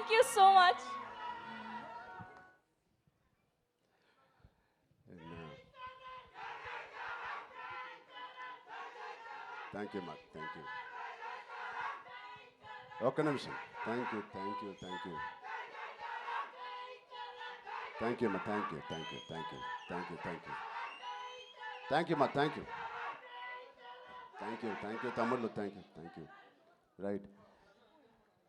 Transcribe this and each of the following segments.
Thank you so much. Thank you మాకు thank you ఒక్క నిమిషం thank you thank you thank you thank you మా thank you thank you thank you thank you thank you thank you మా thank you thank you తమ్ముళ్ళు thank you right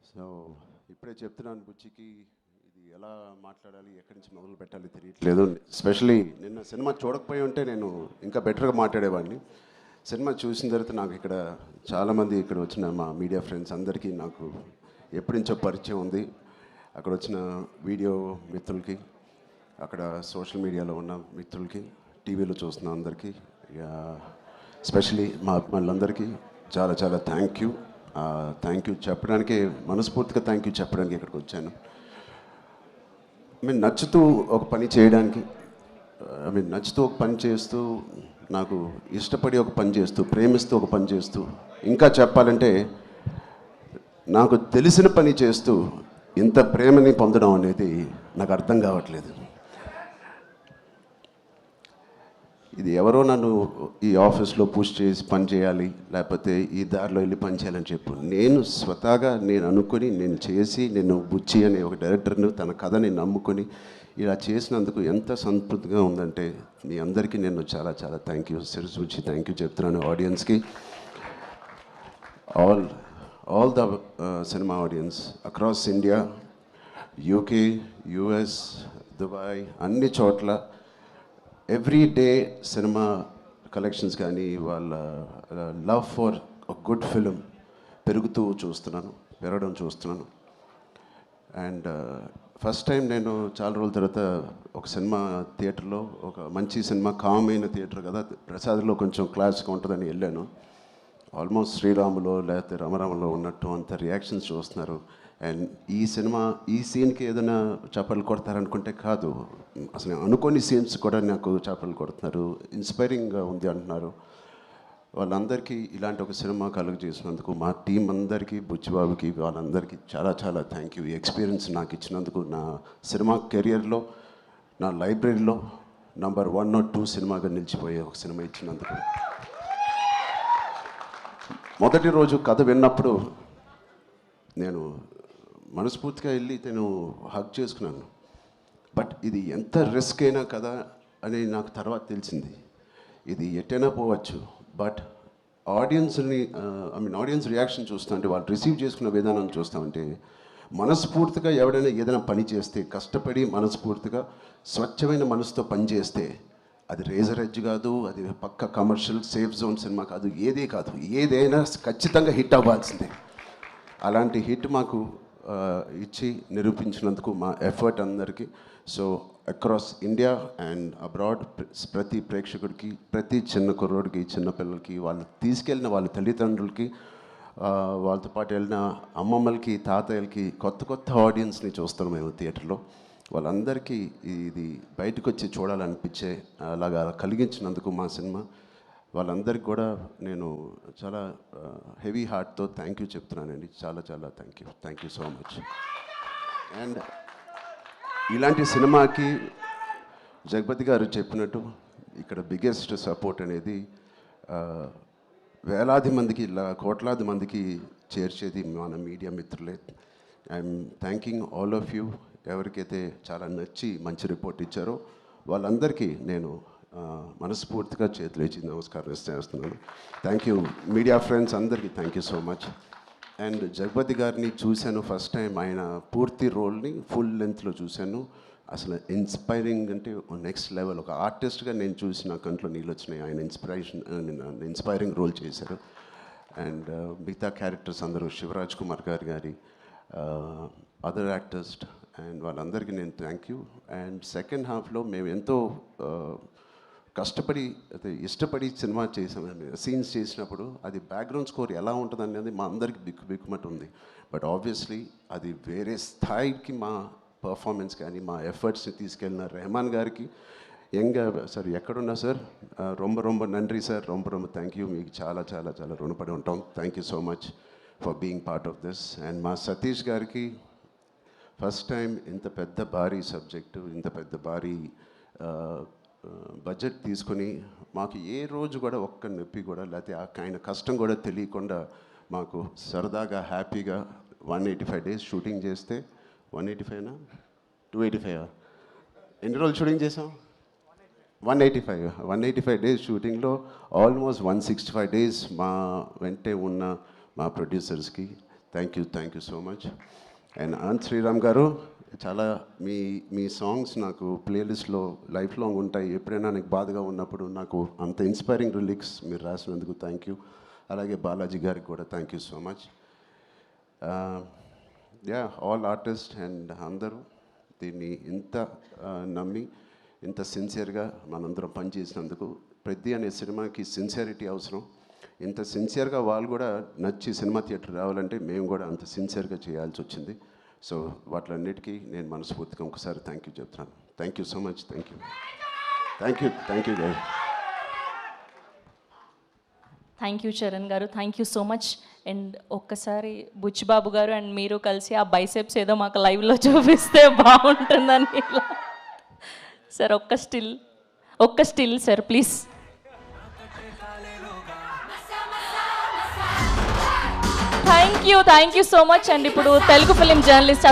so ఇప్పుడే చెప్తున్నాను బుచ్చికి ఇది ఎలా మాట్లాడాలి ఎక్కడి నుంచి మొదలు పెట్టాలి తెలియట్లేదు ఎస్పెషలీ నిన్న సినిమా చూడకపోయి ఉంటే నేను ఇంకా బెటర్గా మాట్లాడేవాడిని సినిమా చూసిన తర్వాత నాకు ఇక్కడ చాలామంది ఇక్కడ వచ్చిన మా మీడియా ఫ్రెండ్స్ అందరికీ నాకు ఎప్పటి నుంచో పరిచయం ఉంది అక్కడ వచ్చిన వీడియో మిత్రులకి అక్కడ సోషల్ మీడియాలో ఉన్న మిత్రులకి టీవీలో చూస్తున్న అందరికీ ఎస్పెషలీ మా అభిమానులందరికీ చాలా చాలా థ్యాంక్ యూ చెప్పడానికి మనస్ఫూర్తిగా థ్యాంక్ యూ చెప్పడానికి ఇక్కడికి వచ్చాను నచ్చుతూ ఒక పని చేయడానికి నచ్చుతూ ఒక పని చేస్తూ నాకు ఇష్టపడి ఒక పని చేస్తూ ప్రేమిస్తూ ఒక పని చేస్తూ ఇంకా చెప్పాలంటే నాకు తెలిసిన పని చేస్తూ ఇంత ప్రేమని పొందడం అనేది నాకు అర్థం కావట్లేదు ఇది ఎవరో నన్ను ఈ ఆఫీస్లో పుష్ చేసి పని చేయాలి లేకపోతే ఈ దారిలో వెళ్ళి పని చేయాలని చెప్పు నేను స్వతహాగా నేను అనుకుని నేను చేసి నేను బుచ్చి అనే ఒక డైరెక్టర్ను తన కథని నమ్ముకొని ఇలా చేసినందుకు ఎంత సంతృప్తిగా ఉందంటే మీ అందరికీ నేను చాలా చాలా థ్యాంక్ యూ సిరిస్ బుచ్చి థ్యాంక్ యూ చెప్తున్నాను ఆడియన్స్కి all the cinema audience across India UK US Dubai అన్ని చోట్ల ఎవ్రీ డే సినిమా కలెక్షన్స్ కానీ వాళ్ళ లవ్ ఫర్ గుడ్ ఫిలిం పెరగడం చూస్తున్నాను అండ్ ఫస్ట్ టైం నేను చాలా రోజుల తర్వాత ఒక సినిమా థియేటర్లో ఒక మంచి సినిమా కామైన థియేటర్ కదా ప్రసాద్లో కొంచెం క్లాస్గా ఉంటుందని వెళ్ళాను ఆల్మోస్ట్ శ్రీరాములో లేకపోతే రమరామలో ఉన్నట్టు అంత రియాక్షన్స్ చూస్తున్నారు అండ్ ఈ సీన్కి ఏదైనా చేపలు కొడతారనుకుంటే కాదు అసలు అనుకోని సీన్స్ కూడా నాకు చేపలు కొడుతున్నారు ఇన్స్పైరింగ్గా ఉంది అంటున్నారు వాళ్ళందరికీ ఇలాంటి ఒక సినిమా కలుగు చేసినందుకు మా టీం అందరికీ బుచ్చిబాబుకి వాళ్ళందరికీ చాలా చాలా థ్యాంక్ యూ ఈ ఎక్స్పీరియన్స్ నాకు ఇచ్చినందుకు నా సినిమా కెరియర్లో నా లైబ్రరీలో నంబర్ 1 or 2 సినిమాగా నిలిచిపోయే ఒక సినిమా ఇచ్చినందుకు మొదటి రోజు కథ విన్నప్పుడు నేను మనస్ఫూర్తిగా వెళ్ళి నేను హగ్ చేసుకున్నాను బట్ ఇది ఎంత రిస్క్ అయినా కదా అని నాకు తర్వాత తెలిసింది ఇది ఎట్టైనా పోవచ్చు బట్ ఆడియన్స్ రియాక్షన్ చూస్తుంటే వాళ్ళు రిసీవ్ చేసుకున్న విధానం చూస్తామంటే మనస్ఫూర్తిగా ఎవడైనా ఏదైనా పని చేస్తే కష్టపడి మనస్ఫూర్తిగా స్వచ్ఛమైన మనసుతో పని చేస్తే అది రేజర్ ఎడ్జ్ కాదు అది పక్క కమర్షియల్ సేఫ్ జోన్ సినిమా కాదు ఏదైనా ఖచ్చితంగా హిట్ అవ్వాల్సిందే అలాంటి హిట్ మాకు ఇచ్చి నిరూపించినందుకు మా ఎఫర్ట్ అందరికీ so across India and abroad ప్రతి ప్రేక్షకుడికి ప్రతి చిన్న కుర్రోడికి చిన్న పిల్లలకి వాళ్ళు తీసుకెళ్ళిన వాళ్ళ తల్లిదండ్రులకి వాళ్ళతో పాటు వెళ్ళిన అమ్మమ్మలకి తాతయ్యలకి కొత్త ఆడియన్స్ని చూస్తాం మేము థియేటర్లో వాళ్ళందరికీ ఇది బయటకు వచ్చి చూడాలనిపించే అలాగా కలిగించినందుకు మా సినిమా వాళ్ళందరికీ కూడా నేను చాలా హెవీ హార్ట్తో థ్యాంక్ యూ చెప్తున్నానండి చాలా చాలా thank you so much and ఇలాంటి సినిమాకి జగపతి గారు చెప్పినట్టు ఇక్కడ బిగ్గెస్ట్ సపోర్ట్ అనేది వేలాది మందికి కోట్లాది మందికి చేర్చేది మన మీడియా మిత్రులే I'm thanking all of you ఎవరికైతే చాలా నచ్చి మంచి రిపోర్ట్ ఇచ్చారో వాళ్ళందరికీ నేను మనస్ఫూర్తిగా చేతులు ఇచ్చి నమస్కారం చేస్తున్నాను థ్యాంక్ యూ మీడియా ఫ్రెండ్స్ అందరికీ thank you so much and Jagapathi గారిని చూశాను ఫస్ట్ టైం ఆయన పూర్తి రోల్ని ఫుల్ లెంత్లో చూశాను అసలు ఇన్స్పైరింగ్ అంటే నెక్స్ట్ లెవెల్ ఒక ఆర్టిస్ట్గా నేను చూసిన కంట్లో నీళ్ళు వచ్చినాయి ఆయన ఇన్స్పైరింగ్ రోల్ చేశారు అండ్ మిగతా క్యారెక్టర్స్ అందరూ శివరాజ్ కుమార్ గారి అదర్ యాక్టర్స్ అండ్ వాళ్ళందరికీ నేను థ్యాంక్ యూ అండ్ సెకండ్ హాఫ్లో మేము ఎంతో కష్టపడి అయితే ఇష్టపడి సినిమా చేసాము సీన్స్ చేసినప్పుడు అది బ్యాక్గ్రౌండ్ స్కోర్ ఎలా ఉంటుంది అనేది మా అందరికి బిక్కుమట్టు ఉంది బట్ ఆబ్వియస్లీ అది వేరే స్థాయికి మా పర్ఫార్మెన్స్ కానీ మా ఎఫర్ట్స్ని తీసుకెళ్ళిన రెహమాన్ గారికి సార్ ఎక్కడున్నా సార్ రొంబ నండ్రి సార్ రొంబ థ్యాంక్ యూ మీకు చాలా చాలా చాలా రుణపడి ఉంటాం thank you so much for being part of this and మా సతీష్ గారికి ఫస్ట్ టైం ఇంత పెద్ద భారీ సబ్జెక్టు, ఇంత పెద్ద భారీ బడ్జెట్ తీసుకొని మాకు ఏ రోజు కూడా ఒక్క నొప్పి కూడా లేకపోతే ఆయన కష్టం కూడా తెలియకుండా మాకు సరదాగా హ్యాపీగా 185 డేస్ షూటింగ్ చేస్తే 185నా 285 ఎన్ని రోజులు షూటింగ్ చేసాం? 185 డేస్ షూటింగ్లో ఆల్మోస్ట్ 165 డేస్ మా వెంటే ఉన్న మా ప్రొడ్యూసర్స్కి thank you so much. And Anant Sriram garu, చాలా మీ సాంగ్స్ నాకు ప్లేలిస్ట్లో లైఫ్ లాంగ్ ఉంటాయి. ఎప్పుడైనా నాకు బాధగా ఉన్నప్పుడు నాకు అంత ఇన్స్పైరింగ్ లిరిక్స్ మీరు రాసినందుకు థ్యాంక్ యూ. అలాగే బాలాజీ గారికి కూడా thank you so much. All artist and అందరూ దీన్ని ఇంత నమ్మి ఇంత సిన్సియర్గా మనందరం పనిచేసినందుకు. పెద్ద అనే సినిమాకి సిన్సియారిటీ అవసరం. ఇంత సిన్సియర్గా వాళ్ళు కూడా నచ్చి సినిమా థియేటర్ రావాలంటే మేము కూడా అంత సిన్సియర్గా చేయాల్సి వచ్చింది. సో వాటిలన్నిటికీ నేను మనస్ఫూర్తిగా ఒకసారి థ్యాంక్ యూ చెప్తున్నాను. Thank you so much. Thank you గారు. థ్యాంక్ యూ చరణ్ గారు, thank you so much. And ఒక్కసారి బుచ్చిబాబు గారు అండ్ మీరు కలిసి ఆ బైసెప్స్ ఏదో మాకు లైవ్లో చూపిస్తే బాగుంటుందని. సార్ ఒక్క still sir please. Thank you so much. And ఇప్పుడు తెలుగు ఫిలిం జర్నలిస్ట్